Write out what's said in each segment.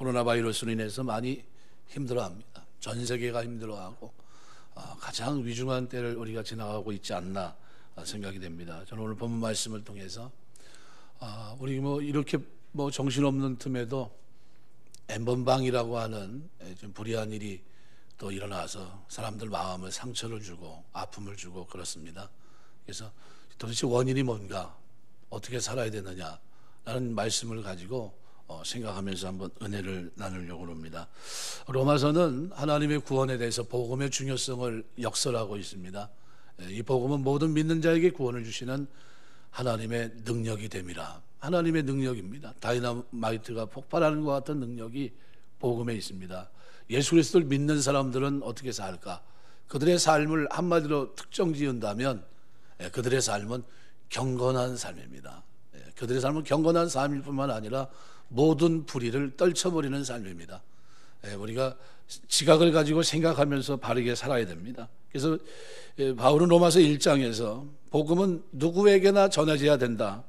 코로나 바이러스로 인해서 많이 힘들어합니다. 전 세계가 힘들어하고 가장 위중한 때를 우리가 지나가고 있지 않나 생각이 됩니다. 저는 오늘 본문 말씀을 통해서 우리 이렇게 정신없는 틈에도 엠번방이라고 하는 좀 불의한 일이 또 일어나서 사람들 마음을 상처를 주고 아픔을 주고 그렇습니다. 그래서 도대체 원인이 뭔가, 어떻게 살아야 되느냐라는 말씀을 가지고 생각하면서 한번 은혜를 나누려고 합니다. 로마서는 하나님의 구원에 대해서 복음의 중요성을 역설하고 있습니다. 이 복음은 모든 믿는 자에게 구원을 주시는 하나님의 능력이 됨이라. 하나님의 능력입니다. 다이너마이트가 폭발하는 것 같은 능력이 복음에 있습니다. 예수 그리스도를 믿는 사람들은 어떻게 살까? 그들의 삶을 한마디로 특정 지은다면 그들의 삶은 경건한 삶입니다. 그들의 삶은 경건한 삶일 뿐만 아니라 모든 불의를 떨쳐버리는 삶입니다. 우리가 지각을 가지고 생각하면서 바르게 살아야 됩니다. 그래서 바울은 로마서 1장에서 복음은 누구에게나 전해져야 된다.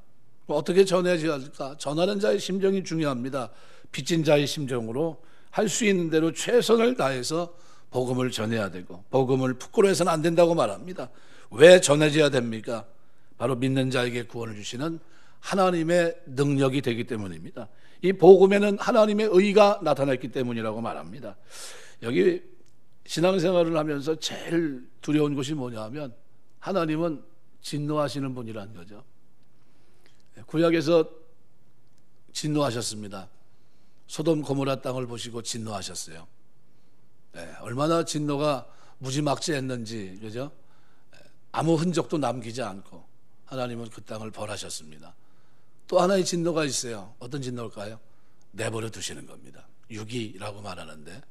어떻게 전해져야 할까? 전하는 자의 심정이 중요합니다. 빚진 자의 심정으로 할 수 있는 대로 최선을 다해서 복음을 전해야 되고, 복음을 부끄러워해서는 안 된다고 말합니다. 왜 전해져야 됩니까? 바로 믿는 자에게 구원을 주시는 하나님의 능력이 되기 때문입니다. 이 복음에는 하나님의 의가 나타났기 때문이라고 말합니다. 여기 신앙생활을 하면서 제일 두려운 것이 뭐냐 하면 하나님은 진노하시는 분이라는 거죠. 구약에서 진노하셨습니다. 소돔 고모라 땅을 보시고 진노하셨어요. 얼마나 진노가 무지막지했는지, 그죠? 아무 흔적도 남기지 않고 하나님은 그 땅을 벌하셨습니다. 또 하나의 진노가 있어요. 어떤 진노일까요? 내버려 두시는 겁니다. 유기라고 말하는데,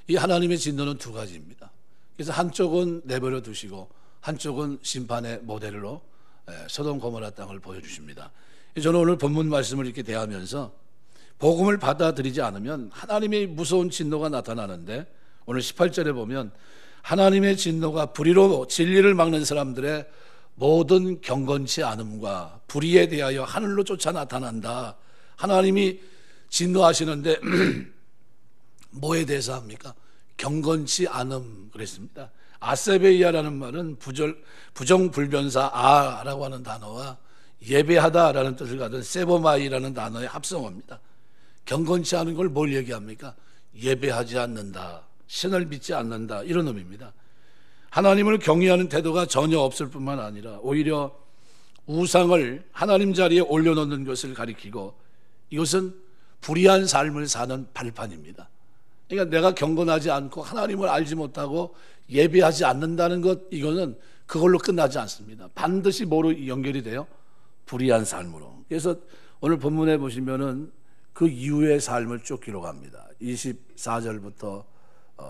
이 하나님의 진노는 두 가지입니다. 그래서 한쪽은 내버려 두시고 한쪽은 심판의 모델로 소돔 고모라 땅을 보여주십니다. 저는 오늘 본문 말씀을 이렇게 대하면서 복음을 받아들이지 않으면 하나님의 무서운 진노가 나타나는데, 오늘 18절에 보면 하나님의 진노가 불의로 진리를 막는 사람들의 모든 경건치 않음과 불의에 대하여 하늘로 쫓아 나타난다. 하나님이 진노하시는데 뭐에 대해서 합니까? 경건치 않음 그랬습니다. 아세베이아라는 말은 부정불변사 아라고 하는 단어와 예배하다라는 뜻을 가진 세보마이라는 단어의 합성어입니다. 경건치 않은 걸 뭘 얘기합니까? 예배하지 않는다, 신을 믿지 않는다, 이런 의미입니다. 하나님을 경외하는 태도가 전혀 없을 뿐만 아니라 오히려 우상을 하나님 자리에 올려놓는 것을 가리키고, 이것은 불의한 삶을 사는 발판입니다. 그러니까 내가 경건하지 않고 하나님을 알지 못하고 예배하지 않는다는 것, 이거는 그걸로 끝나지 않습니다. 반드시 뭐로 연결이 돼요? 불의한 삶으로. 그래서 오늘 본문에 보시면은 그 이후의 삶을 쭉 기록합니다. 24절부터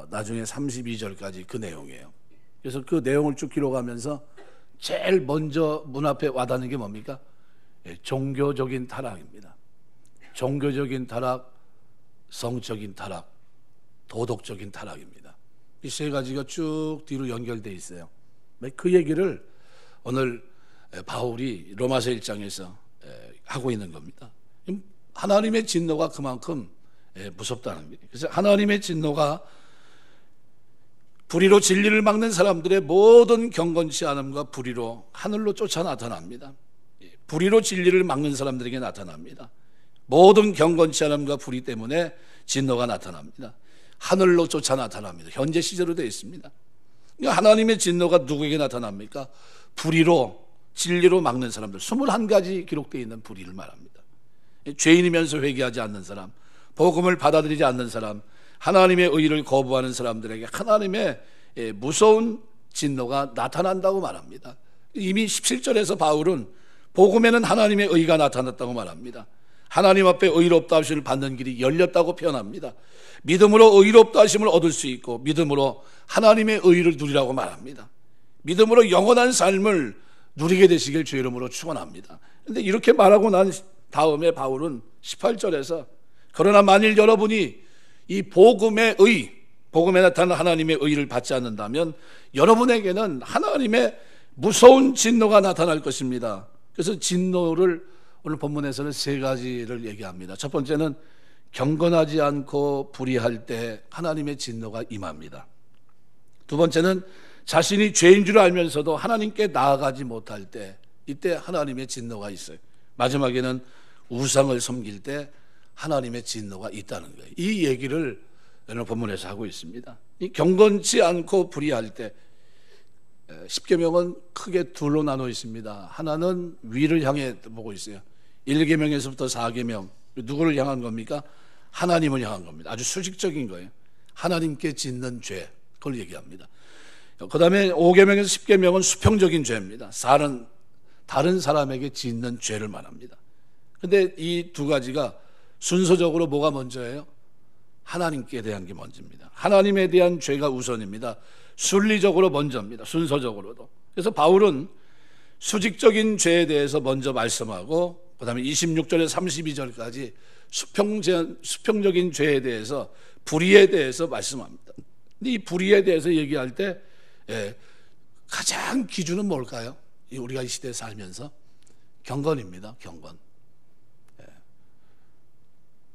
나중에 32절까지 그 내용이에요. 그래서 그 내용을 쭉 기록하면서 제일 먼저 문 앞에 와닿는 게 뭡니까? 종교적인 타락입니다. 종교적인 타락, 성적인 타락, 도덕적인 타락입니다. 이 세 가지가 쭉 뒤로 연결되어 있어요. 그 얘기를 오늘 바울이 로마서 1장에서 하고 있는 겁니다. 하나님의 진노가 그만큼 무섭다는 거예요. 그래서 하나님의 진노가 불의로 진리를 막는 사람들의 모든 경건치 않음과 불의로 하늘로 쫓아 나타납니다. 불의로 진리를 막는 사람들에게 나타납니다. 모든 경건치 않음과 불의 때문에 진노가 나타납니다. 하늘로 쫓아 나타납니다. 현재 시제로 되어 있습니다. 하나님의 진노가 누구에게 나타납니까? 불의로 진리로 막는 사람들, 21가지 기록되어 있는 불의를 말합니다. 죄인이면서 회개하지 않는 사람, 복음을 받아들이지 않는 사람, 하나님의 의를 거부하는 사람들에게 하나님의 무서운 진노가 나타난다고 말합니다. 이미 17절에서 바울은 복음에는 하나님의 의가 나타났다고 말합니다. 하나님 앞에 의롭다 하심을 받는 길이 열렸다고 표현합니다. 믿음으로 의롭다 하심을 얻을 수 있고 믿음으로 하나님의 의를 누리라고 말합니다. 믿음으로 영원한 삶을 누리게 되시길 주의 이름으로 축원합니다. 그런데 이렇게 말하고 난 다음에 바울은 18절에서 그러나 만일 여러분이 이 복음의 의, 복음에 나타난 하나님의 의를 받지 않는다면 여러분에게는 하나님의 무서운 진노가 나타날 것입니다. 그래서 진노를 오늘 본문에서는 세 가지를 얘기합니다. 첫 번째는 경건하지 않고 불의할 때 하나님의 진노가 임합니다. 두 번째는 자신이 죄인 줄 알면서도 하나님께 나아가지 못할 때, 이때 하나님의 진노가 있어요. 마지막에는 우상을 섬길 때 하나님의 진노가 있다는 거예요. 이 얘기를 오늘 본문에서 하고 있습니다. 이 경건치 않고 불의할 때, 십계명은 크게 둘로 나눠 있습니다. 하나는 위를 향해 보고 있어요. 1계명에서부터 4계명, 누구를 향한 겁니까? 하나님을 향한 겁니다. 아주 수직적인 거예요. 하나님께 짓는 죄, 그걸 얘기합니다. 그 다음에 5계명에서 10계명은 수평적인 죄입니다. 다른 사람에게 짓는 죄를 말합니다. 그런데 이 두 가지가 순서적으로 뭐가 먼저예요? 하나님께 대한 게 먼저입니다. 하나님에 대한 죄가 우선입니다. 순리적으로 먼저입니다. 순서적으로도. 그래서 바울은 수직적인 죄에 대해서 먼저 말씀하고, 그 다음에 26절에서 32절까지 수평적인 죄에 대해서, 불의에 대해서 말씀합니다. 근데 이 불의에 대해서 얘기할 때 가장 기준은 뭘까요? 우리가 이 시대에 살면서 경건입니다. 경건.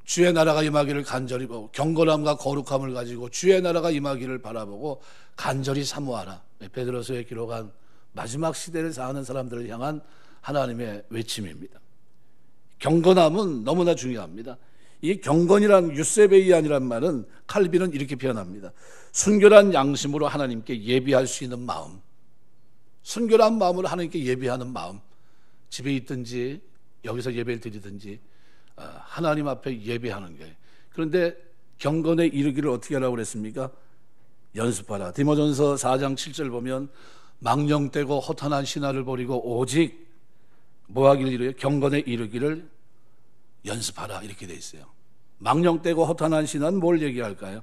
주의 나라가 임하기를 간절히 보고, 경건함과 거룩함을 가지고 주의 나라가 임하기를 바라보고 간절히 사모하라. 베드로서에 기록한 마지막 시대를 사는 사람들을 향한 하나님의 외침입니다. 경건함은 너무나 중요합니다. 이 경건이란, 유세베이안이란 말은 칼빈은 이렇게 표현합니다. 순결한 양심으로 하나님께 예비할 수 있는 마음, 순결한 마음으로 하나님께 예비하는 마음, 집에 있든지 여기서 예배를 드리든지 하나님 앞에 예배하는 거예요. 그런데 경건에 이르기를 어떻게 하라고 그랬습니까? 연습하라. 디모전서 4장 7절 보면 망령되고 허탄한 신화를 버리고 오직 뭐 하기를 이루요? 경건에 이르기를 연습하라, 이렇게 돼 있어요. 망령되고 허탄한 신화는 뭘 얘기할까요?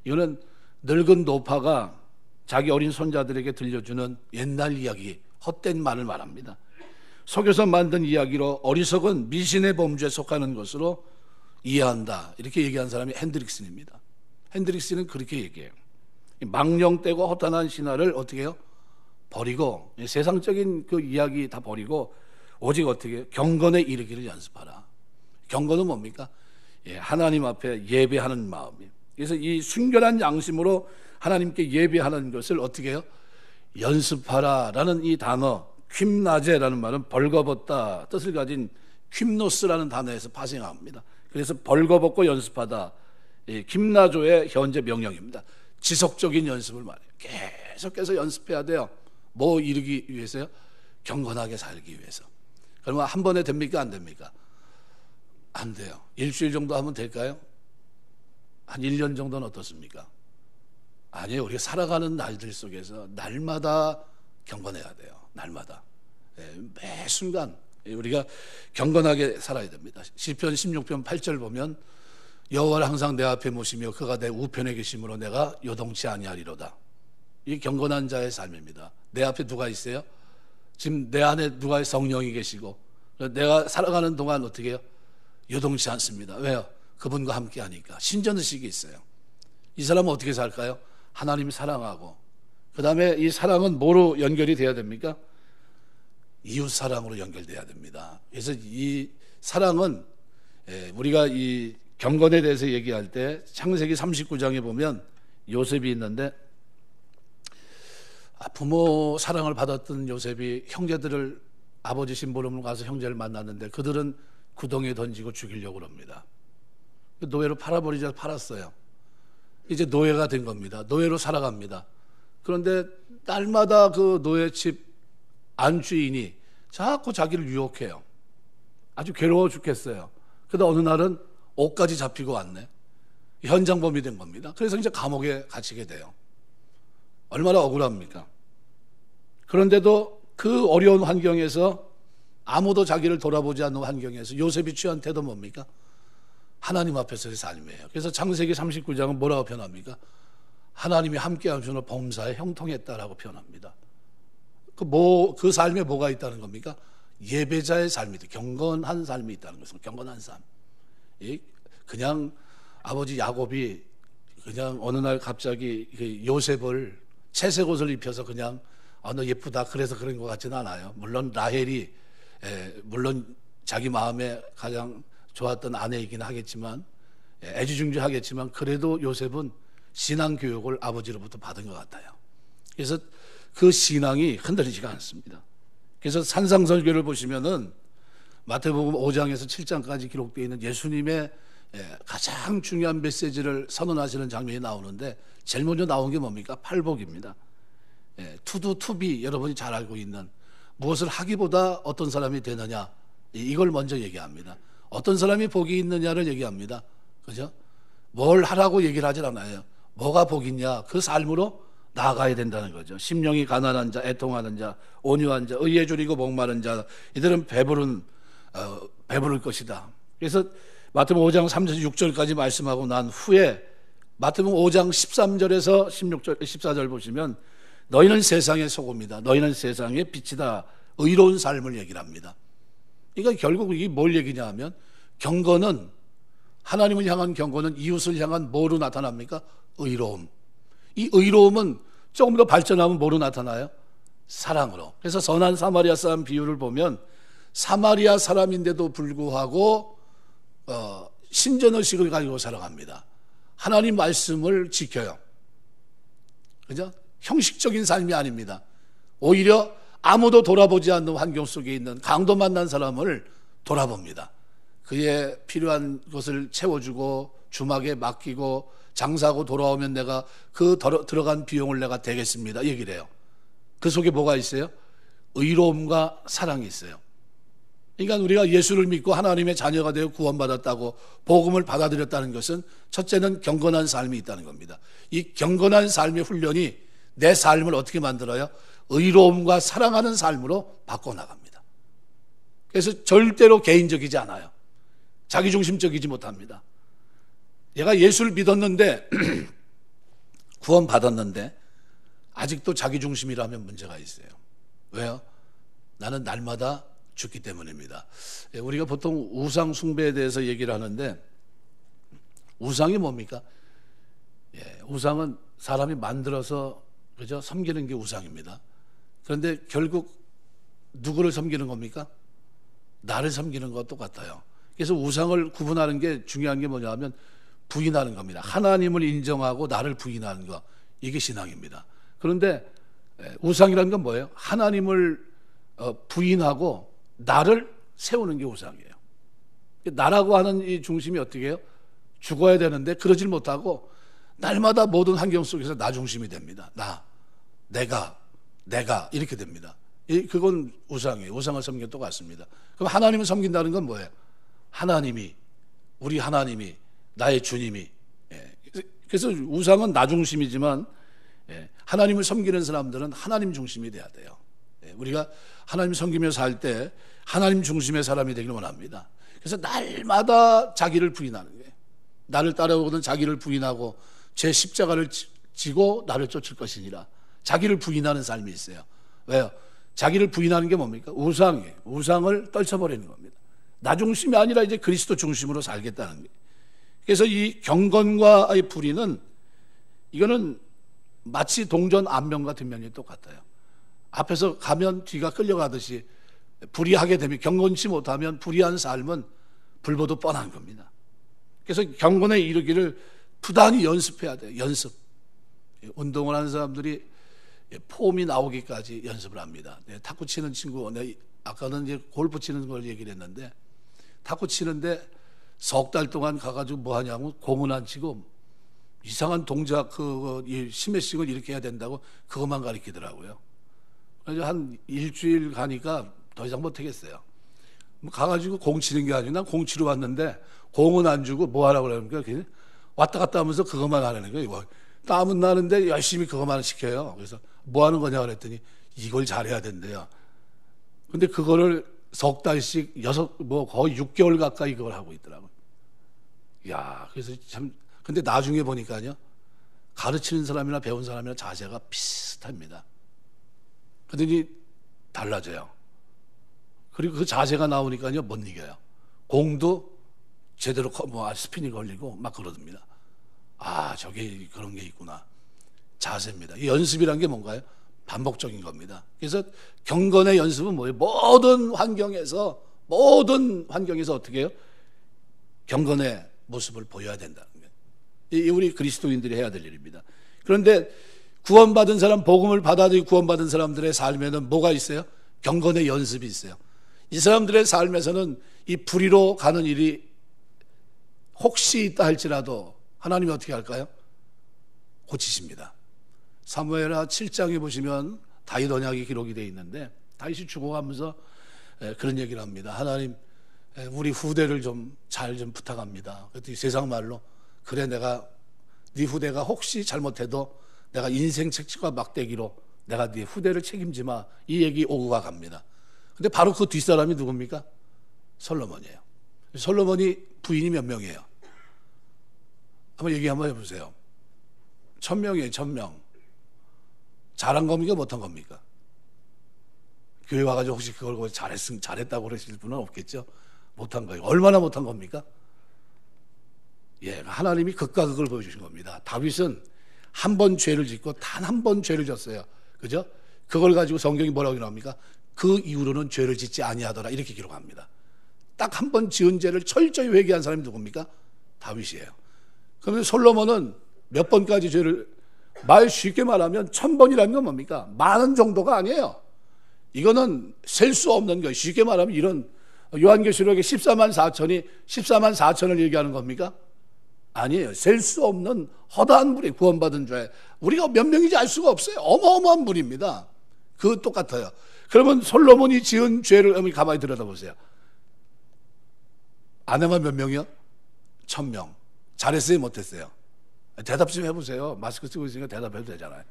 이거는 늙은 노파가 자기 어린 손자들에게 들려주는 옛날 이야기, 헛된 말을 말합니다. 속여서 만든 이야기로 어리석은 미신의 범주에 속하는 것으로 이해한다, 이렇게 얘기한 사람이 핸드릭슨입니다. 핸드릭슨은 그렇게 얘기해요. 망령되고 허탄한 신화를 어떻게 해요? 버리고, 세상적인 그 이야기 다 버리고 오직 어떻게 해요? 경건에 이르기를 연습하라. 경건은 뭡니까? 하나님 앞에 예배하는 마음이에요. 그래서 이 순결한 양심으로 하나님께 예배하는 것을 어떻게 해요? 연습하라라는 이 단어, 퀼나제라는 말은 벌거벗다 뜻을 가진 퀼노스라는 단어에서 파생합니다. 그래서 벌거벗고 연습하다, 킴나조의 현재 명령입니다. 지속적인 연습을 말해요. 계속해서 연습해야 돼요. 뭐 이루기 위해서요? 경건하게 살기 위해서. 그러면 한 번에 됩니까? 안 됩니까? 안 돼요. 일주일 정도 하면 될까요? 한 1년 정도는 어떻습니까? 아니에요. 우리가 살아가는 날들 속에서 날마다 경건해야 돼요. 날마다. 매 순간 우리가 경건하게 살아야 됩니다. 시편 16편 8절 보면 여호와를 항상 내 앞에 모시며 그가 내 우편에 계심으로 내가 요동치 아니하리로다. 이게 경건한 자의 삶입니다. 내 앞에 누가 있어요? 지금 내 안에 누가 성령이 계시고 내가 살아가는 동안 어떻게 해요? 요동치 않습니다. 왜요? 그분과 함께 하니까. 신전의식이 있어요. 이 사람은 어떻게 살까요? 하나님 사랑하고, 그 다음에 이 사랑은 뭐로 연결이 돼야 됩니까? 이웃 사랑으로 연결돼야 됩니다. 그래서 이 사랑은 우리가 이 경건에 대해서 얘기할 때 창세기 39장에 보면 요셉이 있는데, 부모 사랑을 받았던 요셉이 형제들을 아버지 심부름으로 가서 형제를 만났는데 그들은 구덩이에 던지고 죽이려고 합니다. 노예로 팔아버리자 팔았어요. 이제 노예가 된 겁니다. 노예로 살아갑니다. 그런데 날마다 그 노예집 안주인이 자꾸 자기를 유혹해요. 아주 괴로워 죽겠어요. 그러다 어느 날은 옷까지 잡히고 왔네. 현장범이 된 겁니다. 그래서 이제 감옥에 갇히게 돼요. 얼마나 억울합니까? 그런데도 그 어려운 환경에서, 아무도 자기를 돌아보지 않는 환경에서 요셉이 취한 태도 뭡니까? 하나님 앞에서의 삶이에요. 그래서 창세기 39장은 뭐라고 표현합니까? 하나님이 함께 하시는 범사에 형통했다라고 표현합니다. 그 삶에 뭐가 있다는 겁니까? 예배자의 삶이다. 경건한 삶이 있다는 것은 경건한 삶. 그냥 아버지 야곱이 그냥 어느 날 갑자기 요셉을 채색 옷을 입혀서 그냥 너 예쁘다 그래서 그런 것 같지는 않아요. 물론 라헬이 물론 자기 마음에 가장 좋았던 아내이긴 하겠지만 애지중지하겠지만 그래도 요셉은 신앙 교육을 아버지로부터 받은 것 같아요. 그래서 그 신앙이 흔들리지가 않습니다. 그래서 산상설교를 보시면은 마태복음 5장에서 7장까지 기록되어 있는 예수님의 가장 중요한 메시지를 선언하시는 장면이 나오는데 제일 먼저 나온 게 뭡니까? 팔복입니다. 투두 투비, 여러분이 잘 알고 있는 무엇을 하기보다 어떤 사람이 되느냐, 이걸 먼저 얘기합니다. 어떤 사람이 복이 있느냐를 얘기합니다. 그죠? 뭘 하라고 얘기를 하질 않아요. 뭐가 복 있냐? 그 삶으로 나아가야 된다는 거죠. 심령이 가난한 자, 애통하는 자, 온유한 자, 의에 줄이고 목마른 자, 이들은 배부를 것이다. 그래서 마태복음 5장 3절 6절까지 말씀하고 난 후에 마태복음 5장 13절에서 16절, 14절 보시면 너희는 세상의 소금이다. 너희는 세상의 빛이다. 의로운 삶을 얘기를 합니다. 그러니까 결국 이게 뭘 얘기냐 하면 경건은, 하나님을 향한 경건은 이웃을 향한 뭐로 나타납니까? 의로움. 이 의로움은 조금 더 발전하면 뭐로 나타나요? 사랑으로. 그래서 선한 사마리아 사람 비유를 보면 사마리아 사람인데도 불구하고 신전의식을 가지고 살아갑니다. 하나님 말씀을 지켜요. 그죠? 형식적인 삶이 아닙니다. 오히려 아무도 돌아보지 않는 환경 속에 있는 강도 만난 사람을 돌아봅니다. 그의 필요한 것을 채워주고 주막에 맡기고 장사하고 돌아오면 내가 그 들어간 비용을 내가 대겠습니다. 얘기를 해요. 그 속에 뭐가 있어요? 의로움과 사랑이 있어요. 그러니까 우리가 예수를 믿고 하나님의 자녀가 되어 구원받았다고 복음을 받아들였다는 것은 첫째는 경건한 삶이 있다는 겁니다. 이 경건한 삶의 훈련이 내 삶을 어떻게 만들어요? 의로움과 사랑하는 삶으로 바꿔나갑니다. 그래서 절대로 개인적이지 않아요. 자기중심적이지 못합니다. 얘가 예수를 믿었는데 구원받았는데 아직도 자기중심이라면 문제가 있어요. 왜요? 나는 날마다 죽기 때문입니다. 우리가 보통 우상 숭배에 대해서 얘기를 하는데 우상이 뭡니까? 우상은 사람이 만들어서 그죠? 섬기는 게 우상입니다. 그런데 결국 누구를 섬기는 겁니까? 나를 섬기는 것과 똑같아요. 그래서 우상을 구분하는 게 중요한 게 뭐냐 하면 부인하는 겁니다. 하나님을 인정하고 나를 부인하는 거, 이게 신앙입니다. 그런데 우상이라는 건 뭐예요? 하나님을 부인하고 나를 세우는 게 우상이에요. 나라고 하는 이 중심이 어떻게 해요? 죽어야 되는데 그러질 못하고 날마다 모든 환경 속에서 나 중심이 됩니다. 내가 이렇게 됩니다. 그건 우상이에요. 우상을 섬기는 똑같습니다. 그럼 하나님을 섬긴다는 건 뭐예요? 우리 하나님이 나의 주님이. 그래서 우상은 나 중심이지만 하나님을 섬기는 사람들은 하나님 중심이 돼야 돼요. 우리가 하나님 섬기며 살 때 하나님 중심의 사람이 되기를 원합니다. 그래서 날마다 자기를 부인하는 거예요. 나를 따라오거든 자기를 부인하고 제 십자가를 지고 나를 쫓을 것이니라. 자기를 부인하는 삶이 있어요. 왜요? 자기를 부인하는 게 뭡니까? 우상이에요. 우상을 떨쳐버리는 겁니다. 나 중심이 아니라 이제 그리스도 중심으로 살겠다는 거예요. 그래서 이 경건과 이 불의는 이거는 마치 동전 앞면 같은 면이 똑같아요. 앞에서 가면 뒤가 끌려가듯이 불의하게 되면, 경건치 못하면 불의한 삶은 불보듯 뻔한 겁니다. 그래서 경건에 이르기를 부단히 연습해야 돼요. 연습. 운동을 하는 사람들이 폼이 나오기까지 연습을 합니다. 탁구 치는 친구, 아까는 이제 골프 치는 걸 얘기를 했는데, 탁구 치는데 석 달 동안 가가지고 뭐 하냐면 공은 안 치고 이상한 동작, 스매싱을 이렇게 해야 된다고 그것만 가르치더라고요. 그래서 한 일주일 가니까 더 이상 못하겠어요. 가가지고 공 치는 게 아니고 난 공 치러 왔는데 공은 안 주고 뭐 하라고 그러니까 그냥 왔다 갔다 하면서 그것만 하라는 거예요. 땀은 나는데 열심히 그것만 시켜요. 그래서 뭐 하는 거냐 그랬더니 이걸 잘해야 된대요. 근데 그거를 석 달씩 거의 6개월 가까이 그걸 하고 있더라고요. 야, 그래서 참, 근데 나중에 보니까요, 가르치는 사람이나 배운 사람이나 자세가 비슷합니다. 그러더니 달라져요. 그리고 그 자세가 나오니까요, 못 이겨요. 공도 제대로 스핀이 걸리고 막 그러답니다. 저게 그런 게 있구나. 자세입니다. 이 연습이란 게 뭔가요? 반복적인 겁니다. 그래서 경건의 연습은 뭐예요? 모든 환경에서 어떻게 해요? 경건의 모습을 보여야 된다는 거예요. 이 우리 그리스도인들이 해야 될 일입니다. 그런데 구원받은 사람, 복음을 받아들이고 구원받은 사람들의 삶에는 뭐가 있어요? 경건의 연습이 있어요. 이 사람들의 삶에서는 이 불의로 가는 일이 혹시 있다 할지라도 하나님이 어떻게 할까요? 고치십니다. 사무엘하 7장에 보시면 다윗 언약이 기록이 되어 있는데 다윗이 죽어가면서 그런 얘기를 합니다. 하나님, 우리 후대를 좀 잘 좀 부탁합니다. 그랬더니 세상 말로 그래, 내가 네 후대가 혹시 잘못해도 내가 인생 책임과 막대기로 내가 네 후대를 책임지마, 이 얘기 오고 갑니다. 근데 바로 그 뒷사람이 누굽니까? 솔로몬이에요. 솔로몬이 부인이 몇 명이에요? 한번 얘기 한번 해보세요. 1000명이에요. 1000명. 잘한 겁니까? 못한 겁니까? 교회 와가지고 혹시 그걸 잘했다고 그러실 분은 없겠죠? 못한 거예요. 얼마나 못한 겁니까? 예, 하나님이 극과 극을 보여주신 겁니다. 다윗은 한 번 죄를 짓고 단 한 번 죄를 졌어요. 그죠? 그걸 가지고 성경이 뭐라고 기록합니까? 그 이후로는 죄를 짓지 아니하더라, 이렇게 기록합니다. 딱 한 번 지은 죄를 철저히 회개한 사람이 누굽니까? 다윗이에요. 그런데 솔로몬은 몇 번까지 죄를, 말 쉽게 말하면 1000번이라는 건 뭡니까? 많은 정도가 아니에요. 이거는 셀 수 없는 거예요. 쉽게 말하면 이런 요한계시록에 14만 4천이 14만 4천을 얘기하는 겁니까? 아니에요. 셀 수 없는 허다한 분이 구원받은 죄. 우리가 몇 명인지 알 수가 없어요. 어마어마한 분입니다. 그거 똑같아요. 그러면 솔로몬이 지은 죄를 가만히 들여다보세요. 아내만 몇 명이요? 1000명. 잘했어요? 못했어요? 대답 좀 해보세요. 마스크 쓰고 있으니까 대답해도 되잖아요.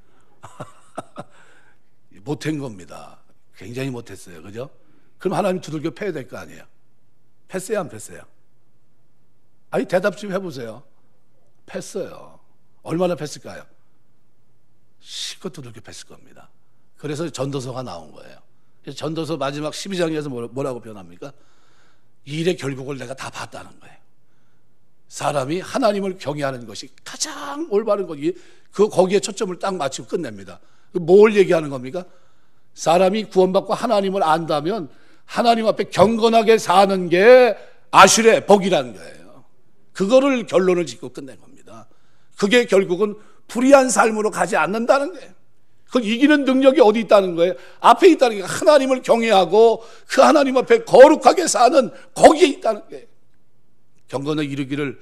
못한 겁니다. 굉장히 못했어요. 그죠? 그럼 하나님 두들겨 패야 될 거 아니에요? 팼어요? 안 팼어요? 아니, 대답 좀 해보세요. 팼어요. 얼마나 팼을까요? 실컷 두들겨 팼을 겁니다. 그래서 전도서가 나온 거예요. 그래서 전도서 마지막 12장에서 뭐라고 표현합니까? 이 일의 결국을 내가 다 봤다는 거예요. 사람이 하나님을 경외하는 것이 가장 올바른 것이, 거기에 초점을 딱 맞추고 끝냅니다. 뭘 얘기하는 겁니까? 사람이 구원받고 하나님을 안다면 하나님 앞에 경건하게 사는 게 아슐의 복이라는 거예요. 그거를 결론을 짓고 끝낸 겁니다. 그게 결국은 불의한 삶으로 가지 않는다는 거예요. 그 이기는 능력이 어디 있다는 거예요? 앞에 있다는 게 하나님을 경외하고 그 하나님 앞에 거룩하게 사는 거기에 있다는 거예요. 경건에 이르기를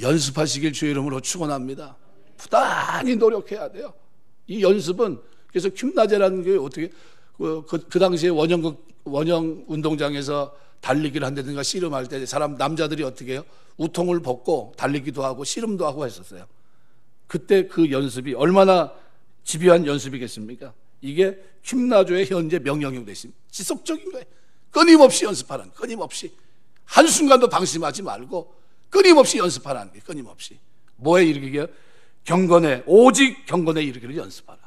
연습하시길 주의 이름으로 축원합니다. 부단히 노력해야 돼요. 이 연습은 그래서 킴나제라는 게 어떻게 그 당시에 원형 운동장에서 달리기를 한다든가 씨름할 때 사람 남자들이 어떻게 해요? 우통을 벗고 달리기도 하고 씨름도 하고 했었어요. 그때 그 연습이 얼마나 집요한 연습이겠습니까? 이게 킴나조의 현재 명령이 되십니다. 지속적인 거예요. 끊임없이 연습하는, 끊임없이 한순간도 방심하지 말고 끊임없이 연습하라는 게, 끊임없이. 뭐에 이르기게요? 경건에, 오직 경건에 이르기를 연습하라.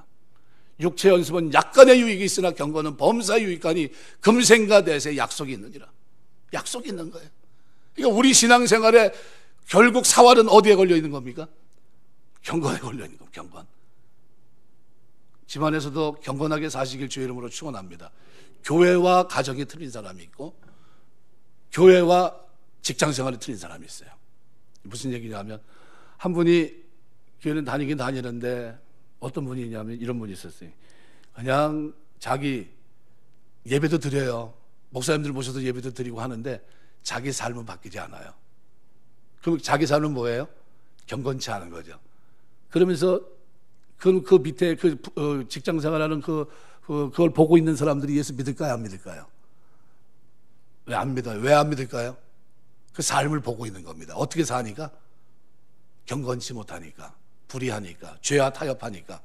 육체 연습은 약간의 유익이 있으나 경건은 범사의 유익하니 금생과 대세 약속이 있느니라. 약속이 있는 거예요. 그러니까 우리 신앙생활에 결국 사활은 어디에 걸려 있는 겁니까? 경건에 걸려 있는 겁니다. 경건. 집안에서도 경건하게 사시길 주의 이름으로 축원합니다. 교회와 가정이 틀린 사람이 있고 교회와 직장생활이 틀린 사람이 있어요. 무슨 얘기냐면 한 분이 교회는 다니긴 다니는데 어떤 분이냐면 이런 분이 있었어요. 그냥 자기 예배도 드려요. 목사님들 모셔서 예배도 드리고 하는데 자기 삶은 바뀌지 않아요. 그럼 자기 삶은 뭐예요? 경건치 않은 거죠. 그러면서 그 밑에 직장 생활하는 그걸 보고 있는 사람들이 예수 믿을까요? 안 믿을까요? 왜 안 믿어요? 왜 안 믿을까요? 그 삶을 보고 있는 겁니다. 어떻게 사니까? 경건치 못하니까, 불의하니까, 죄와 타협하니까,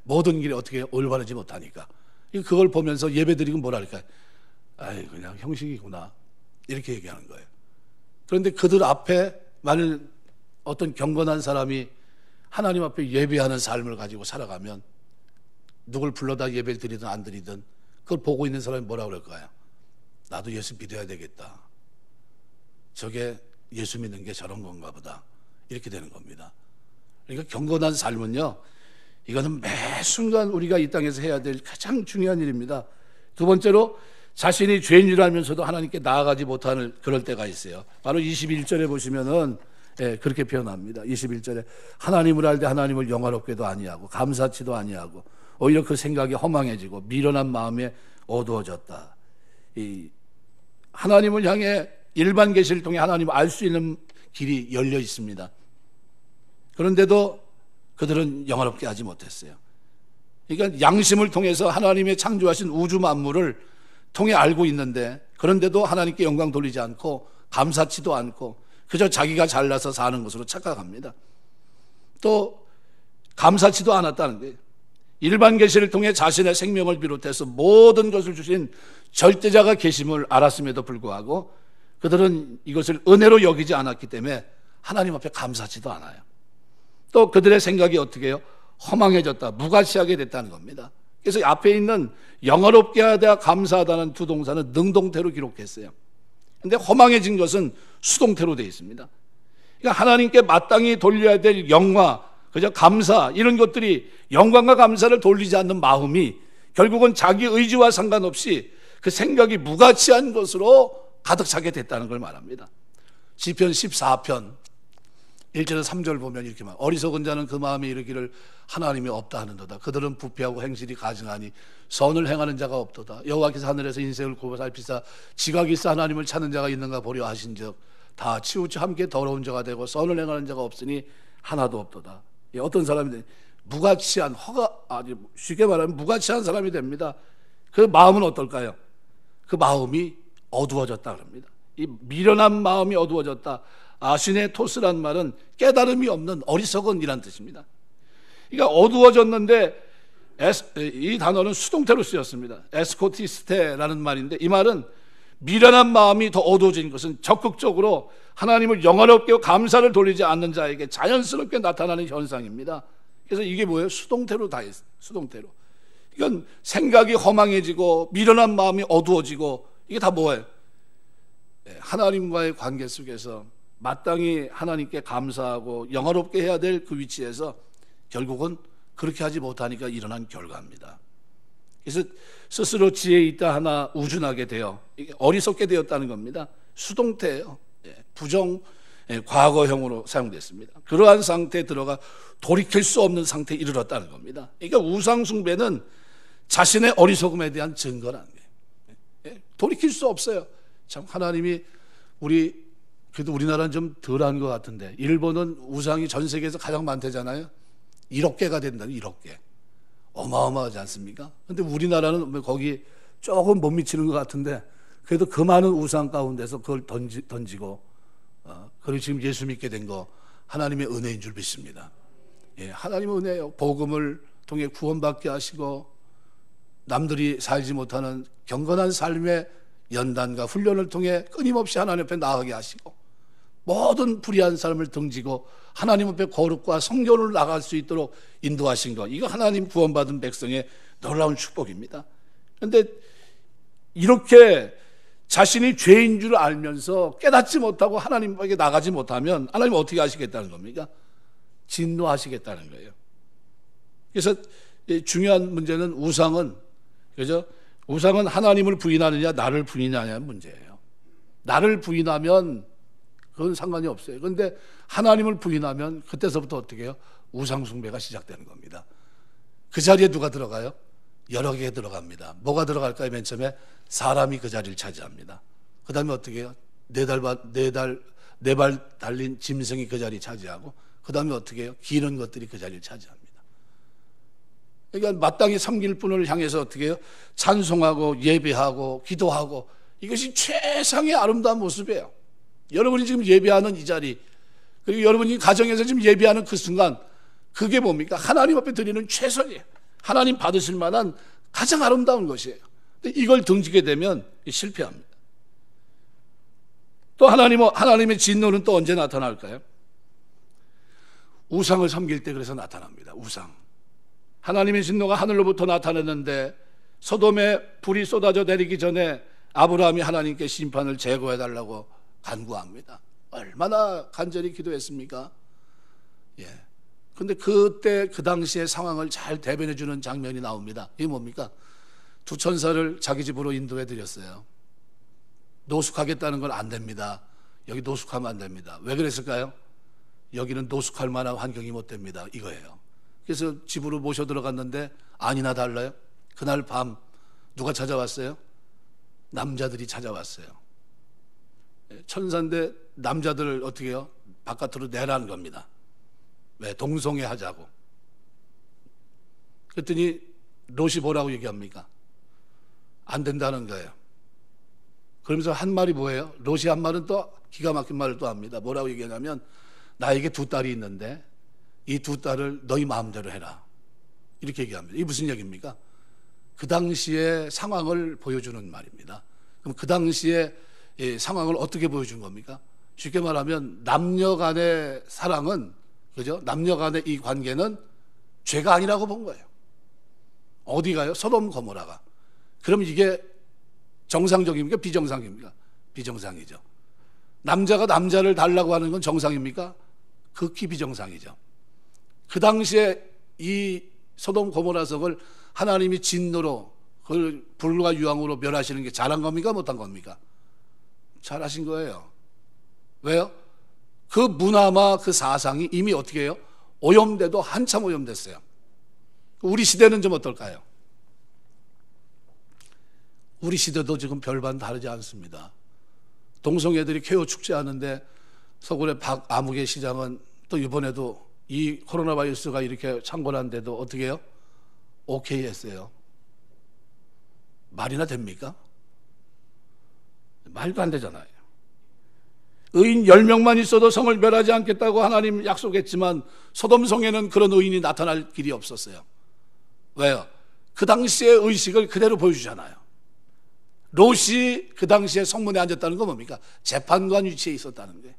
모든 길이 어떻게 올바르지 못하니까. 그걸 보면서 예배드리고 뭐랄까요? 아이, 그냥 형식이구나. 이렇게 얘기하는 거예요. 그런데 그들 앞에 만일 어떤 경건한 사람이 하나님 앞에 예배하는 삶을 가지고 살아가면 누굴 불러다 예배를 드리든 안 드리든 그걸 보고 있는 사람이 뭐라고 그럴까요? 나도 예수 믿어야 되겠다. 저게 예수 믿는 게 저런 건가 보다. 이렇게 되는 겁니다. 그러니까 경건한 삶은요, 이거는 매 순간 우리가 이 땅에서 해야 될 가장 중요한 일입니다. 두 번째로 자신이 죄인 줄 알면서도 하나님께 나아가지 못하는 그럴 때가 있어요. 바로 21절에 보시면은 그렇게 표현합니다. 21절에 하나님을 알되 하나님을 영화롭게도 아니하고 감사치도 아니하고 오히려 그 생각이 허망해지고 미련한 마음에 어두워졌다. 이 하나님을 향해 일반 계시를 통해 하나님을 알 수 있는 길이 열려 있습니다. 그런데도 그들은 영화롭게 하지 못했어요. 그러니까 양심을 통해서 하나님의 창조하신 우주 만물을 통해 알고 있는데, 그런데도 하나님께 영광 돌리지 않고 감사치도 않고 그저 자기가 잘나서 사는 것으로 착각합니다. 또 감사치도 않았다는 거예요. 일반 계시를 통해 자신의 생명을 비롯해서 모든 것을 주신 절대자가 계심을 알았음에도 불구하고 그들은 이것을 은혜로 여기지 않았기 때문에 하나님 앞에 감사하지도 않아요. 또 그들의 생각이 어떻게 해요? 허망해졌다, 무가치하게 됐다는 겁니다. 그래서 앞에 있는 영화롭게 하다 감사하다는 두 동사는 능동태로 기록했어요. 그런데 허망해진 것은 수동태로 되어 있습니다. 그러니까 하나님께 마땅히 돌려야 될 영화, 그저 감사, 이런 것들이 영광과 감사를 돌리지 않는 마음이 결국은 자기 의지와 상관없이 그 생각이 무가치한 것으로 가득 차게 됐다는 걸 말합니다. 시편 14편 1절에서 3절 보면 이렇게 말, 어리석은 자는 그 마음에 이르기를 하나님이 없다 하는도다. 그들은 부패하고 행실이 가증하니 선을 행하는 자가 없도다. 여호와께서 하늘에서 인생을 굽어 살피사 지각이 있어 하나님을 찾는 자가 있는가 보려 하신즉 다 치우쳐 함께 더러운 자가 되고 선을 행하는 자가 없으니 하나도 없도다. 어떤 사람이 무가치한 쉽게 말하면 무가치한 사람이 됩니다. 그 마음은 어떨까요? 그 마음이 어두워졌다 그럽니다. 이 미련한 마음이 어두워졌다. 아시네토스란 말은 깨달음이 없는 어리석은이란 뜻입니다. 그러니까 어두워졌는데 이 단어는 수동태로 쓰였습니다. 에스코티스테라는 말인데, 이 말은 미련한 마음이 더 어두워진 것은 적극적으로 하나님을 영화롭게 감사를 돌리지 않는 자에게 자연스럽게 나타나는 현상입니다. 그래서 이게 뭐예요? 수동태로 다 했어요. 수동태로. 이건 생각이 허망해지고 미련한 마음이 어두워지고, 이게 다 뭐예요? 하나님과의 관계 속에서 마땅히 하나님께 감사하고 영화롭게 해야 될 그 위치에서 결국은 그렇게 하지 못하니까 일어난 결과입니다. 그래서 스스로 지혜 있다 하나 우준하게 되어 어리석게 되었다는 겁니다. 수동태예요. 부정 과거형으로 사용됐습니다. 그러한 상태에 들어가 돌이킬 수 없는 상태에 이르렀다는 겁니다. 그러니까 우상 숭배는 자신의 어리석음에 대한 증거라는 거예요. 돌이킬 수 없어요. 참 하나님이 그래도 우리나라는 좀 덜한 것 같은데, 일본은 우상이 전 세계에서 가장 많대잖아요. 1억 개가 된다는 1억 개. 어마어마하지 않습니까? 근데 우리나라는 거기 조금 못 미치는 것 같은데, 그래도 그 많은 우상 가운데서 그걸 던지고, 그리고 지금 예수 믿게 된 거 하나님의 은혜인 줄 믿습니다. 하나님의 은혜예요. 복음을 통해 구원받게 하시고 남들이 살지 못하는 경건한 삶의 연단과 훈련을 통해 끊임없이 하나님 앞에 나아가게 하시고 모든 불의한 삶을 등지고 하나님 앞에 거룩과 성결을 나갈 수 있도록 인도하신 것, 이거 하나님 구원받은 백성의 놀라운 축복입니다. 그런데 이렇게 자신이 죄인 줄 알면서 깨닫지 못하고 하나님에게 나가지 못하면 하나님 어떻게 하시겠다는 겁니까? 진노하시겠다는 거예요. 그래서 중요한 문제는 우상은, 그죠? 우상은 하나님을 부인하느냐 나를 부인하느냐는 문제예요. 나를 부인하면 그건 상관이 없어요. 그런데 하나님을 부인하면 그때서부터 어떻게 해요? 우상 숭배가 시작되는 겁니다. 그 자리에 누가 들어가요? 여러 개 들어갑니다. 뭐가 들어갈까요? 맨 처음에 사람이 그 자리를 차지합니다. 그 다음에 어떻게 해요? 네 발 달린 짐승이 그 자리 차지하고, 그 다음에 어떻게 해요? 기는 것들이 그 자리를 차지합니다. 그러니까 마땅히 섬길 분을 향해서 어떻게 해요? 찬송하고 예배하고 기도하고, 이것이 최상의 아름다운 모습이에요. 여러분이 지금 예배하는 이 자리, 그리고 여러분이 가정에서 지금 예배하는 그 순간, 그게 뭡니까? 하나님 앞에 드리는 최선이에요. 하나님 받으실 만한 가장 아름다운 것이에요. 근데 이걸 등지게 되면 실패합니다. 또 하나님의 진노는 또 언제 나타날까요? 우상을 섬길 때 그래서 나타납니다. 우상. 하나님의 진노가 하늘로부터 나타났는데 소돔에 불이 쏟아져 내리기 전에 아브라함이 하나님께 심판을 제거해달라고 간구합니다. 얼마나 간절히 기도했습니까? 근데 그때 그 당시의 상황을 잘 대변해 주는 장면이 나옵니다. 이게 뭡니까? 두 천사를 자기 집으로 인도해 드렸어요. 노숙하겠다는 건 안 됩니다. 여기 노숙하면 안 됩니다. 왜 그랬을까요? 여기는 노숙할 만한 환경이 못 됩니다. 이거예요. 그래서 집으로 모셔 들어갔는데 아니나 달라요. 그날 밤 누가 찾아왔어요? 남자들이 찾아왔어요. 천사인데 남자들을 어떻게 해요? 바깥으로 내라는 겁니다. 왜? 동성애 하자고. 그랬더니 롯이 뭐라고 얘기합니까? 안 된다는 거예요. 그러면서 한 말이 뭐예요? 롯이 한 말은 또 기가 막힌 말을 또 합니다. 뭐라고 얘기하냐면 나에게 두 딸이 있는데 이 두 딸을 너희 마음대로 해라. 이렇게 얘기합니다. 이게 무슨 얘기입니까? 그 당시의 상황을 보여주는 말입니다. 그럼 그 당시의 상황을 어떻게 보여준 겁니까? 쉽게 말하면 남녀 간의 사랑은, 그죠? 남녀 간의 이 관계는 죄가 아니라고 본 거예요. 어디가요? 소돔 고모라가. 그럼 이게 정상적입니까? 비정상입니까? 비정상이죠. 남자가 남자를 달라고 하는 건 정상입니까? 극히 비정상이죠. 그 당시에 이 소돔 고모라 성을 하나님이 진노로 그걸 불과 유황으로 멸하시는 게 잘한 겁니까? 못한 겁니까? 잘하신 거예요. 왜요? 그 문화와 그 사상이 이미 어떻게 해요? 오염돼도 한참 오염됐어요. 우리 시대는 좀 어떨까요? 우리 시대도 지금 별반 다르지 않습니다. 동성애들이 쾌호 축제하는데 서울의 박아무개 시장은 또 이번에도 이 코로나 바이러스가 이렇게 창궐한데도 어떻게 해요? 오케이 했어요. 말이나 됩니까? 말도 안 되잖아요. 의인 10명만 있어도 성을 멸하지 않겠다고 하나님 약속했지만 소돔 성에는 그런 의인이 나타날 길이 없었어요. 왜요? 그 당시의 의식을 그대로 보여주잖아요. 롯이 그 당시에 성문에 앉았다는 건 뭡니까? 재판관 위치에 있었다는 거예요.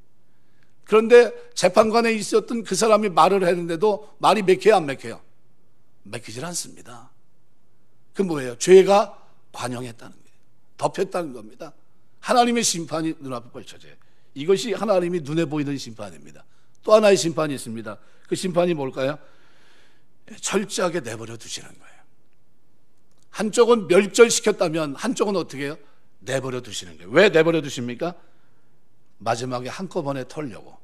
그런데 재판관에 있었던 그 사람이 말을 했는데도 말이 맥혀요, 안 맥혀요? 맥히질 않습니다. 그 뭐예요? 죄가 관영했다는 거예요. 덮였다는 겁니다. 하나님의 심판이 눈앞에 펼쳐져요. 이것이 하나님이 눈에 보이는 심판입니다. 또 하나의 심판이 있습니다. 그 심판이 뭘까요? 철저하게 내버려 두시는 거예요. 한쪽은 멸절시켰다면 한쪽은 어떻게 해요? 내버려 두시는 거예요. 왜 내버려 두십니까? 마지막에 한꺼번에 털려고.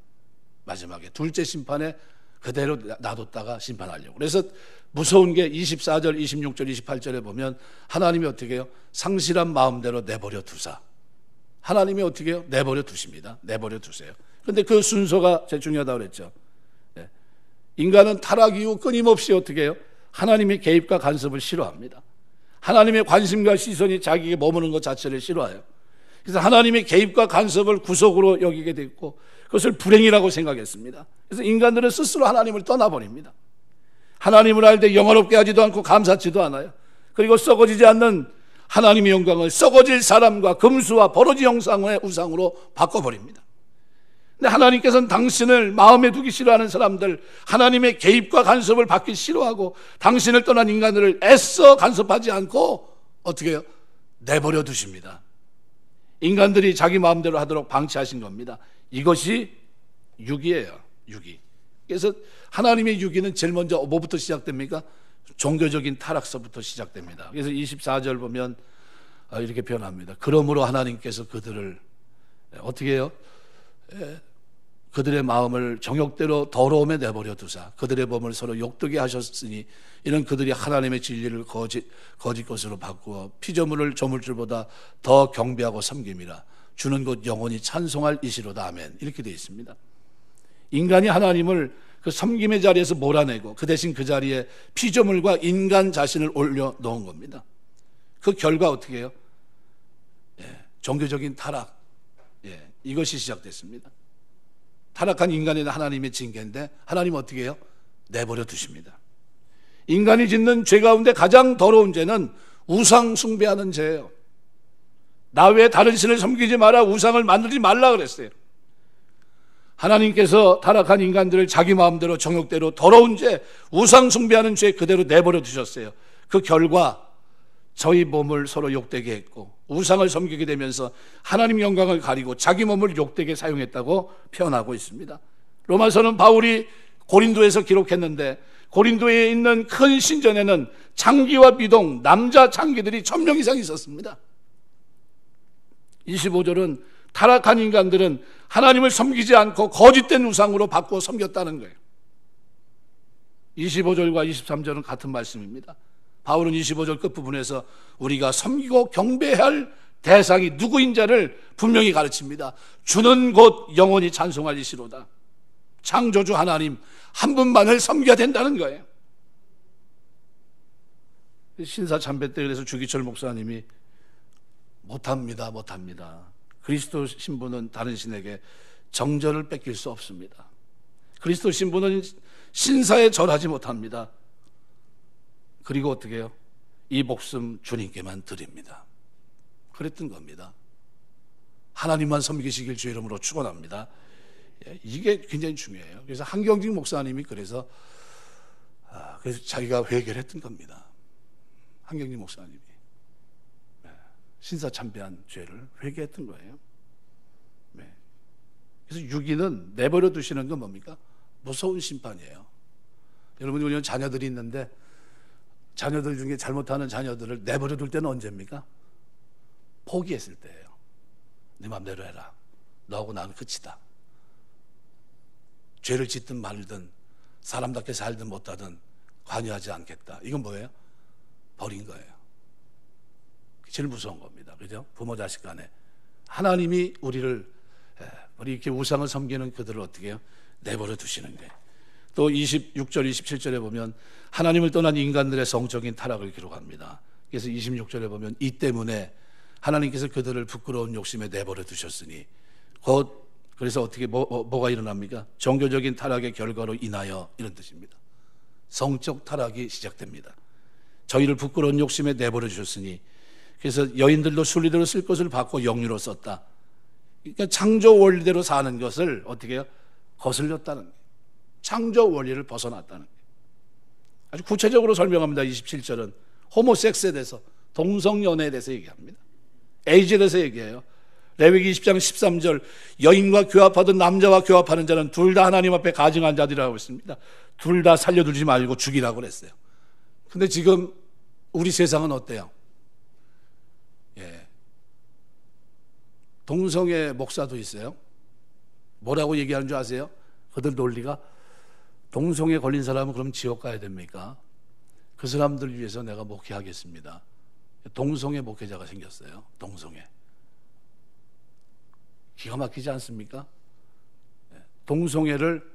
마지막에 둘째 심판에 그대로 놔뒀다가 심판하려고. 그래서 무서운 게 24절, 26절, 28절에 보면 하나님이 어떻게 해요? 상실한 마음대로 내버려 두사. 하나님이 어떻게 해요? 내버려 두십니다. 내버려 두세요. 그런데 그 순서가 제일 중요하다고 그랬죠. 인간은 타락 이후 끊임없이 어떻게 해요? 하나님의 개입과 간섭을 싫어합니다. 하나님의 관심과 시선이 자기에게 머무는 것 자체를 싫어해요. 그래서 하나님의 개입과 간섭을 구속으로 여기게 됐고 그것을 불행이라고 생각했습니다. 그래서 인간들은 스스로 하나님을 떠나버립니다. 하나님을 알 때 영화롭게 하지도 않고 감사치도 않아요. 그리고 썩어지지 않는 하나님의 영광을 썩어질 사람과 금수와 버러지 형상의 우상으로 바꿔버립니다. 근데 하나님께서는 당신을 마음에 두기 싫어하는 사람들, 하나님의 개입과 간섭을 받기 싫어하고 당신을 떠난 인간들을 애써 간섭하지 않고 어떻게 해요? 내버려 두십니다. 인간들이 자기 마음대로 하도록 방치하신 겁니다. 이것이 유기예요. 유기. 그래서 하나님의 유기는 제일 먼저 뭐부터 시작됩니까? 종교적인 타락서부터 시작됩니다. 그래서 24절 보면 이렇게 표현합니다. 그러므로 하나님께서 그들을 어떻게 해요? 그들의 마음을 정욕대로 더러움에 내버려 두사 그들의 몸을 서로 욕되게 하셨으니 이는 그들이 하나님의 진리를 거짓 것으로 바꾸어 피조물을 조물줄보다 더 경배하고 섬김이라 주는 곧 영원히 찬송할 이시로다. 아멘. 이렇게 되어 있습니다. 인간이 하나님을 그 섬김의 자리에서 몰아내고 그 대신 그 자리에 피조물과 인간 자신을 올려놓은 겁니다. 그 결과 어떻게 해요? 종교적인 타락, 이것이 시작됐습니다. 타락한 인간에는 하나님의 징계인데 하나님은 어떻게 해요? 내버려 두십니다. 인간이 짓는 죄 가운데 가장 더러운 죄는 우상 숭배하는 죄예요. 나 외에 다른 신을 섬기지 마라, 우상을 만들지 말라 그랬어요. 하나님께서 타락한 인간들을 자기 마음대로 정욕대로 더러운 죄, 우상 숭배하는 죄 그대로 내버려 두셨어요. 그 결과 저희 몸을 서로 욕되게 했고 우상을 섬기게 되면서 하나님 영광을 가리고 자기 몸을 욕되게 사용했다고 표현하고 있습니다. 로마서는 바울이 고린도에서 기록했는데 고린도에 있는 큰 신전에는 창기와 미동, 남자 창기들이 1000명 이상 있었습니다. 25절은 타락한 인간들은 하나님을 섬기지 않고 거짓된 우상으로 바꾸어 섬겼다는 거예요. 25절과 23절은 같은 말씀입니다. 바울은 25절 끝부분에서 우리가 섬기고 경배해야 할 대상이 누구인지를 분명히 가르칩니다. 주는 곧 영원히 찬송하시리로다. 창조주 하나님 한 분만을 섬겨야 된다는 거예요. 신사참배 때 그래서 주기철 목사님이 못합니다. 그리스도 신부는 다른 신에게 정절을 뺏길 수 없습니다. 그리스도 신부는 신사에 절하지 못합니다. 그리고 어떻게 해요? 이 목숨 주님께만 드립니다. 그랬던 겁니다. 하나님만 섬기시길 주의 이름으로 축원합니다. 이게 굉장히 중요해요. 그래서 한경직 목사님이 그래서 자기가 회개를 했던 겁니다. 한경직 목사님이 신사참배한 죄를 회개했던 거예요. 그래서 유기는 내버려 두시는 건 뭡니까? 무서운 심판이에요. 여러분, 우리 자녀들이 있는데 자녀들 중에 잘못하는 자녀들을 내버려 둘 때는 언제입니까? 포기했을 때예요. 네 맘대로 해라. 너하고 나는 끝이다. 죄를 짓든 말든 사람답게 살든 못하든 관여하지 않겠다. 이건 뭐예요? 버린 거예요. 제일 무서운 겁니다. 그죠? 부모 자식 간에. 하나님이 우리 이렇게 우상을 섬기는 그들을 어떻게 해요? 내버려 두시는 거예요. 또 26절, 27절에 보면 하나님을 떠난 인간들의 성적인 타락을 기록합니다. 그래서 26절에 보면 이 때문에 하나님께서 그들을 부끄러운 욕심에 내버려 두셨으니 곧 그래서 어떻게 뭐가 일어납니까? 종교적인 타락의 결과로 인하여 이런 뜻입니다. 성적 타락이 시작됩니다. 저희를 부끄러운 욕심에 내버려 주셨으니 그래서 여인들도 순리대로 쓸 것을 받고 영유로 썼다. 그러니까 창조 원리대로 사는 것을 어떻게 해요? 거슬렸다는 거예요. 창조 원리를 벗어났다는 거예요. 아주 구체적으로 설명합니다. 27절은 호모섹스에 대해서, 동성연애에 대해서 얘기합니다. 에이즈에 대해서 얘기해요. 레위기 20장 13절 여인과 교합하던 남자와 교합하는 자는 둘 다 하나님 앞에 가증한 자들이라고 했습니다. 둘 다 살려두지 말고 죽이라고 그랬어요. 근데 지금 우리 세상은 어때요? 동성애 목사도 있어요. 뭐라고 얘기하는 줄 아세요? 그들 논리가 동성애 걸린 사람은 그럼 지옥 가야 됩니까? 그 사람들 위해서 내가 목회하겠습니다. 동성애 목회자가 생겼어요. 동성애. 기가 막히지 않습니까? 동성애를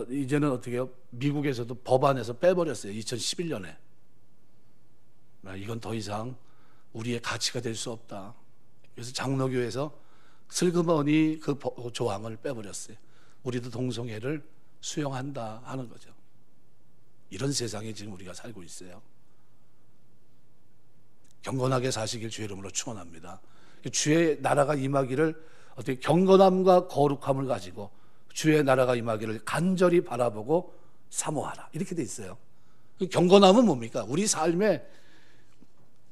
이제는 어떻게 해요? 미국에서도 법안에서 빼버렸어요. 2011년에. 이건 더 이상 우리의 가치가 될 수 없다. 그래서 장로교에서 슬그머니 그 조항을 빼버렸어요. 우리도 동성애를 수용한다 하는 거죠. 이런 세상에 지금 우리가 살고 있어요. 경건하게 사시길 주의 이름으로 축원합니다. 주의 나라가 임하기를 어떻게 경건함과 거룩함을 가지고 주의 나라가 임하기를 간절히 바라보고 사모하라. 이렇게 돼 있어요. 경건함은 뭡니까? 우리 삶에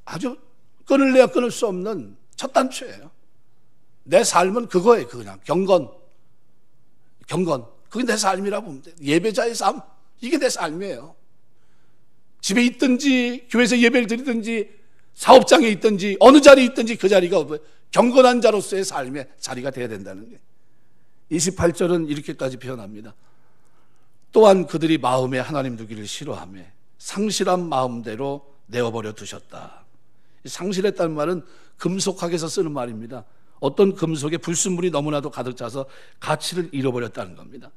아주 끊을래야 끊을 수 없는 첫 단추예요. 내 삶은 그거예요. 그냥 경건. 그게 내 삶이라고 보면 돼요. 예배자의 삶. 이게 내 삶이에요. 집에 있든지 교회에서 예배를 드리든지 사업장에 있든지 어느 자리에 있든지 그 자리가 경건한 자로서의 삶의 자리가 되어야 된다는 거예요. 28절은 이렇게까지 표현합니다. 또한 그들이 마음에 하나님 두기를 싫어하며 상실한 마음대로 내어버려 두셨다. 상실했다는 말은 금속학에서 쓰는 말입니다. 어떤 금속에 불순물이 너무나도 가득 차서 가치를 잃어버렸다는 겁니다.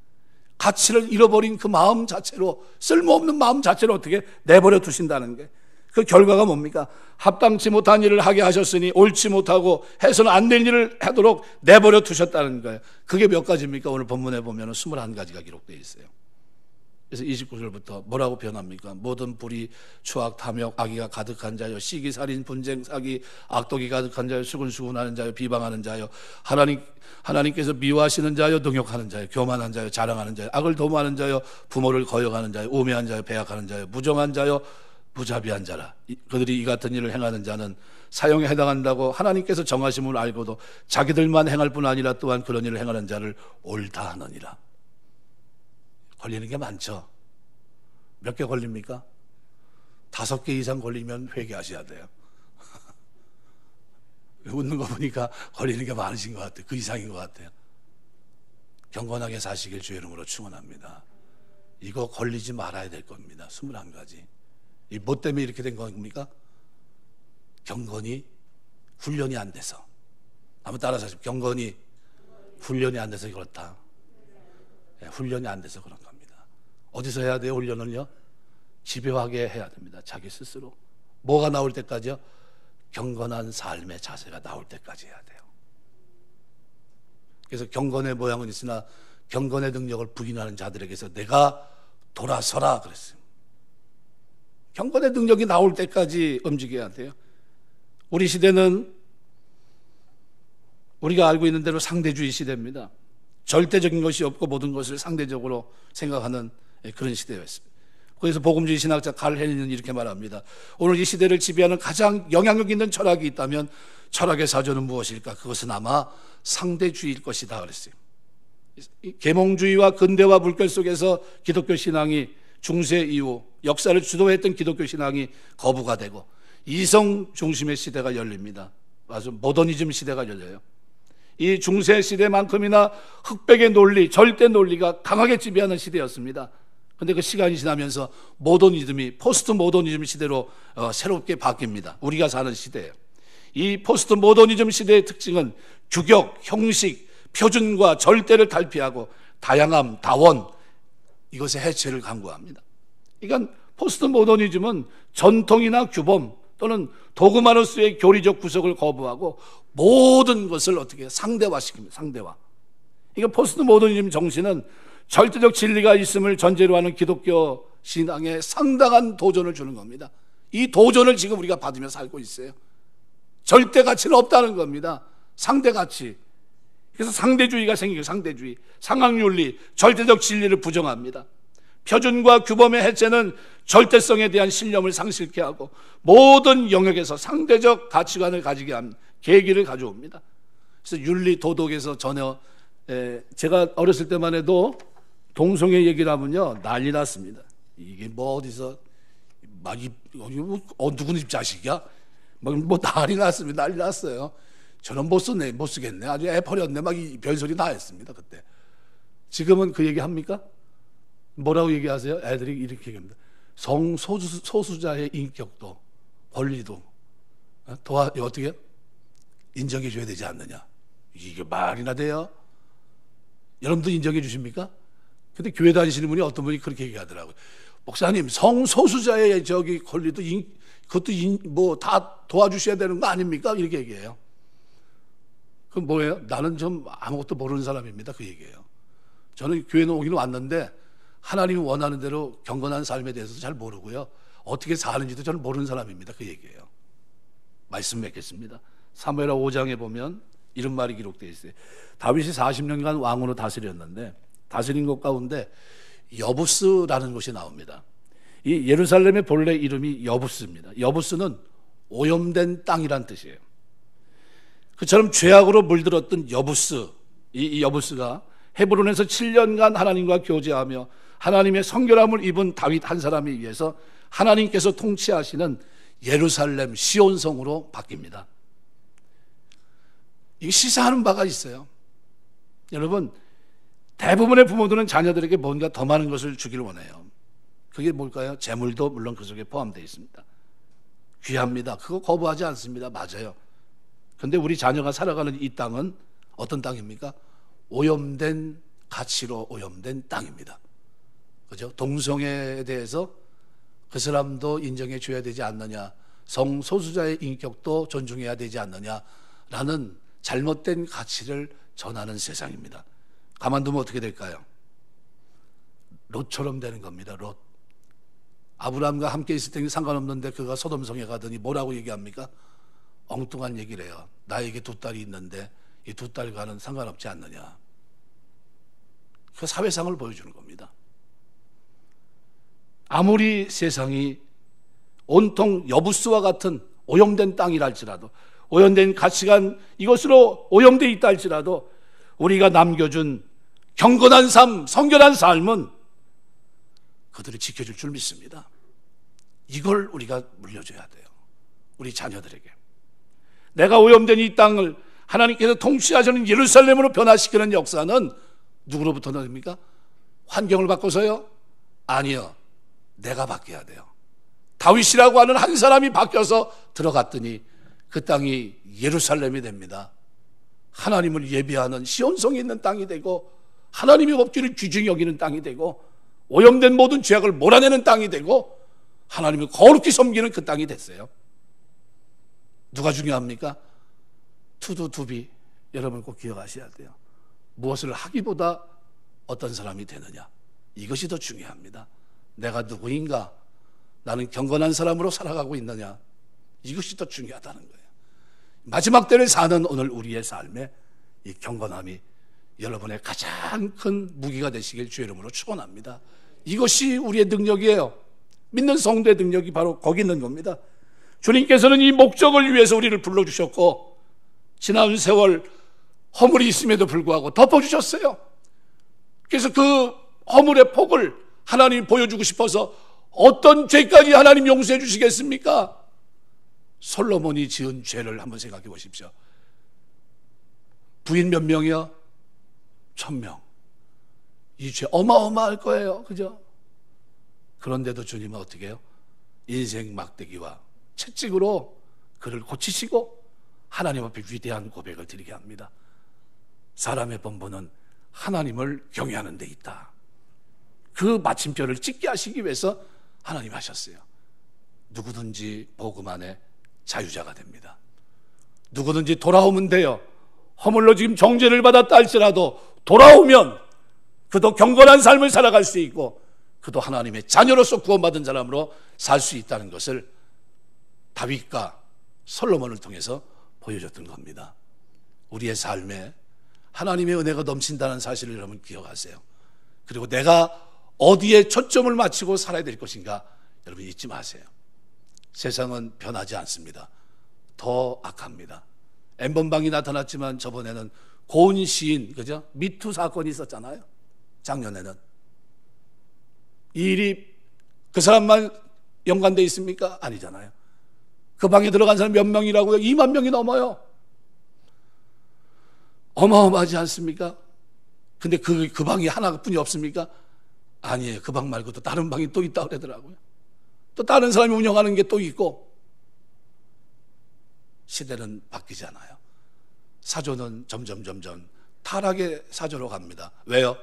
가치를 잃어버린 그 마음 자체로, 쓸모없는 마음 자체로 어떻게 내버려 두신다는 게, 그 결과가 뭡니까? 합당치 못한 일을 하게 하셨으니 옳지 못하고 해서는 안 될 일을 하도록 내버려 두셨다는 거예요. 그게 몇 가지입니까? 오늘 본문에 보면 21가지가 기록되어 있어요. 그래서 29절부터 뭐라고 표현합니까? 모든 불의, 추악, 탐욕, 악의가 가득한 자요, 시기, 살인, 분쟁, 사기, 악독이 가득한 자요, 수군수군하는 자요, 비방하는 자요, 하나님께서 미워하시는 자요, 능욕하는 자요, 교만한 자요, 자랑하는 자요, 악을 도모하는 자요, 부모를 거역하는 자요, 우매한 자요, 배약하는 자요, 무정한 자요, 무자비한 자라. 그들이 이 같은 일을 행하는 자는 사형에 해당한다고 하나님께서 정하심을 알고도 자기들만 행할 뿐 아니라 또한 그런 일을 행하는 자를 옳다 하느니라. 걸리는 게 많죠. 몇 개 걸립니까? 5개 이상 걸리면 회개하셔야 돼요. 웃는 거 보니까 걸리는 게 많으신 것 같아요. 그 이상인 것 같아요. 경건하게 사시길 주의 이름으로 축원합니다. 이거 걸리지 말아야 될 겁니다. 21가지. 이 뭐 때문에 이렇게 된 겁니까? 경건이 훈련이 안 돼서. 한번 따라서 하십시오. 경건이 훈련이 안 돼서 그렇다. 네, 훈련이 안 돼서 그런 겁니다. 어디서 해야 돼요? 훈련을요? 집요하게 해야 됩니다. 자기 스스로. 뭐가 나올 때까지요? 경건한 삶의 자세가 나올 때까지 해야 돼요. 그래서 경건의 모양은 있으나 경건의 능력을 부인하는 자들에게서 내가 돌아서라 그랬어요. 경건의 능력이 나올 때까지 움직여야 돼요. 우리 시대는 우리가 알고 있는 대로 상대주의 시대입니다. 절대적인 것이 없고 모든 것을 상대적으로 생각하는 그런 시대였습니다. 그래서 복음주의 신학자 칼 헨리는 이렇게 말합니다. 오늘 이 시대를 지배하는 가장 영향력 있는 철학이 있다면 철학의 사조는 무엇일까? 그것은 아마 상대주의일 것이다 그랬어요. 계몽주의와 근대화 물결 속에서 기독교 신앙이 중세 이후 역사를 주도했던 기독교 신앙이 거부가 되고 이성 중심의 시대가 열립니다. 아주 모더니즘 시대가 열려요. 이 중세 시대만큼이나 흑백의 논리, 절대 논리가 강하게 지배하는 시대였습니다. 그런데 그 시간이 지나면서 모더니즘이 포스트 모더니즘 시대로 새롭게 바뀝니다. 우리가 사는 시대예요. 이 포스트 모더니즘 시대의 특징은 규격, 형식, 표준과 절대를 탈피하고 다양함, 다원, 이것의 해체를 강구합니다. 그러니까 포스트 모더니즘은 전통이나 규범 또는 도그마로서의 교리적 구석을 거부하고 모든 것을 어떻게 상대화시킵니다. 상대화. 그러니까 포스트 모더니즘 정신은 절대적 진리가 있음을 전제로 하는 기독교 신앙에 상당한 도전을 주는 겁니다. 이 도전을 지금 우리가 받으며 살고 있어요. 절대 가치는 없다는 겁니다. 상대 가치. 그래서 상대주의가 생기고 상대주의, 상황윤리, 절대적 진리를 부정합니다. 표준과 규범의 해체는 절대성에 대한 신념을 상실케 하고 모든 영역에서 상대적 가치관을 가지게 합니다. 계기를 가져옵니다. 그래서 윤리, 도덕에서 전혀 제가 어렸을 때만 해도 동성애 얘기를 하면요 난리 났습니다. 이게 뭐 어디서 막 누구 집 자식이야? 뭐 난리 났습니다. 난리 났어요. 저는 못 쓰겠네. 아주 애 버렸네. 막 이 별소리 다 했습니다. 그때. 지금은 그 얘기 합니까? 뭐라고 얘기하세요? 애들이 이렇게 얘기합니다. 성소수자의 인격도 권리도 어떻게 인정해 줘야 되지 않느냐. 이게 말이나 돼요? 여러분도 인정해 주십니까? 근데 교회 다니시는 분이 어떤 분이 그렇게 얘기하더라고요. 목사님, 성소수자의 권리도 그것도 뭐 다 도와주셔야 되는 거 아닙니까? 이렇게 얘기해요. 그럼 뭐예요? 나는 좀 아무것도 모르는 사람입니다. 그 얘기예요. 저는 교회는 오기는 왔는데 하나님이 원하는 대로 경건한 삶에 대해서도 잘 모르고요. 어떻게 사는지도 저는 모르는 사람입니다. 그 얘기예요. 말씀 맺겠습니다. 사무엘하 5장에 보면 이런 말이 기록되어 있어요. 다윗이 40년간 왕으로 다스렸는데 다스린 것 가운데 여부스라는 곳이 나옵니다. 이 예루살렘의 본래 이름이 여부스입니다. 여부스는 오염된 땅이란 뜻이에요. 그처럼 죄악으로 물들었던 여부스, 이 여부스가 헤브론에서 7년간 하나님과 교제하며 하나님의 성결함을 입은 다윗 한 사람에 의해서 하나님께서 통치하시는 예루살렘 시온성으로 바뀝니다. 이게 시사하는 바가 있어요. 여러분, 대부분의 부모들은 자녀들에게 뭔가 더 많은 것을 주기를 원해요. 그게 뭘까요? 재물도 물론 그 속에 포함되어 있습니다. 귀합니다. 그거 거부하지 않습니다. 맞아요. 그런데 우리 자녀가 살아가는 이 땅은 어떤 땅입니까? 오염된 가치로 오염된 땅입니다. 그죠? 동성애에 대해서 그 사람도 인정해 줘야 되지 않느냐, 성소수자의 인격도 존중해야 되지 않느냐라는 잘못된 가치를 전하는 세상입니다. 가만두면 어떻게 될까요? 롯처럼 되는 겁니다. 롯. 아브라함과 함께 있을 때는 상관없는데 그가 소돔성에 가더니 뭐라고 얘기합니까? 엉뚱한 얘기를 해요. 나에게 두 딸이 있는데 이 두 딸과는 상관없지 않느냐. 그 사회상을 보여주는 겁니다. 아무리 세상이 온통 여부스와 같은 오염된 땅이라 할지라도, 오염된 가치관 이것으로 오염되어 있다 할지라도 우리가 남겨준 경건한 삶, 성결한 삶은 그들이 지켜줄 줄 믿습니다. 이걸 우리가 물려줘야 돼요. 우리 자녀들에게. 내가 오염된 이 땅을 하나님께서 통치하시는 예루살렘으로 변화시키는 역사는 누구로부터 나옵니까? 환경을 바꿔서요? 아니요. 내가 바뀌어야 돼요. 다윗이라고 하는 한 사람이 바뀌어서 들어갔더니 그 땅이 예루살렘이 됩니다. 하나님을 예배하는 시온성이 있는 땅이 되고 하나님의 법규를 귀중히 여기는 땅이 되고 오염된 모든 죄악을 몰아내는 땅이 되고 하나님을 거룩히 섬기는 그 땅이 됐어요. 누가 중요합니까? 투두투비. 여러분 꼭 기억하셔야 돼요. 무엇을 하기보다 어떤 사람이 되느냐, 이것이 더 중요합니다. 내가 누구인가, 나는 경건한 사람으로 살아가고 있느냐, 이것이 더 중요하다는 거예요. 마지막 때를 사는 오늘 우리의 삶에 이 경건함이 여러분의 가장 큰 무기가 되시길 주의 이름으로 축원합니다. 이것이 우리의 능력이에요. 믿는 성도의 능력이 바로 거기 있는 겁니다. 주님께서는 이 목적을 위해서 우리를 불러주셨고 지난 세월 허물이 있음에도 불구하고 덮어주셨어요. 그래서 그 허물의 폭을 하나님이 보여주고 싶어서 어떤 죄까지 하나님 용서해 주시겠습니까? 솔로몬이 지은 죄를 한번 생각해 보십시오. 부인 몇 명이요? 1000명. 이 죄 어마어마할 거예요. 그죠? 그런데도 주님은 어떻게 해요? 인생 막대기와 채찍으로 그를 고치시고 하나님 앞에 위대한 고백을 드리게 합니다. 사람의 본분은 하나님을 경외하는 데 있다. 그 마침표를 찍게 하시기 위해서 하나님 하셨어요. 누구든지 복음 안에 자유자가 됩니다. 누구든지 돌아오면 돼요. 허물로 지금 정죄를 받았다 할지라도 돌아오면 그도 경건한 삶을 살아갈 수 있고 그도 하나님의 자녀로서 구원받은 사람으로 살 수 있다는 것을 다윗과 솔로몬을 통해서 보여줬던 겁니다. 우리의 삶에 하나님의 은혜가 넘친다는 사실을 여러분 기억하세요. 그리고 내가 어디에 초점을 맞추고 살아야 될 것인가 여러분 잊지 마세요. 세상은 변하지 않습니다. 더 악합니다. 엠번방이 나타났지만 저번에는 고은 시인, 그죠? 미투 사건이 있었잖아요. 작년에는. 이 일이 그 사람만 연관되어 있습니까? 아니잖아요. 그 방에 들어간 사람 몇 명이라고요? 2만 명이 넘어요. 어마어마하지 않습니까? 근데 그 방이 하나뿐이 없습니까? 아니에요. 그 방 말고도 다른 방이 또 있다고 그러더라고요. 또 다른 사람이 운영하는 게 또 있고. 시대는 바뀌잖아요. 사조는 점점 타락의 사조로 갑니다. 왜요?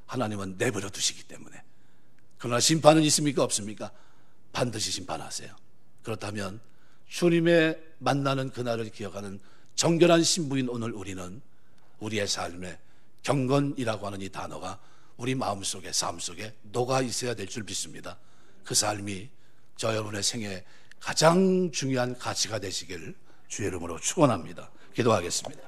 하나님은 내버려 두시기 때문에. 그러나 심판은 있습니까? 없습니까? 반드시 심판하세요. 그렇다면 주님의 만나는 그날을 기억하는 정결한 신부인 오늘 우리는 우리의 삶에 경건이라고 하는 이 단어가 우리 마음속에, 삶 속에 녹아 있어야 될 줄 믿습니다. 그 삶이 저 여러분의 생애 가장 중요한 가치가 되시길 주의 이름으로 축원합니다. 기도하겠습니다.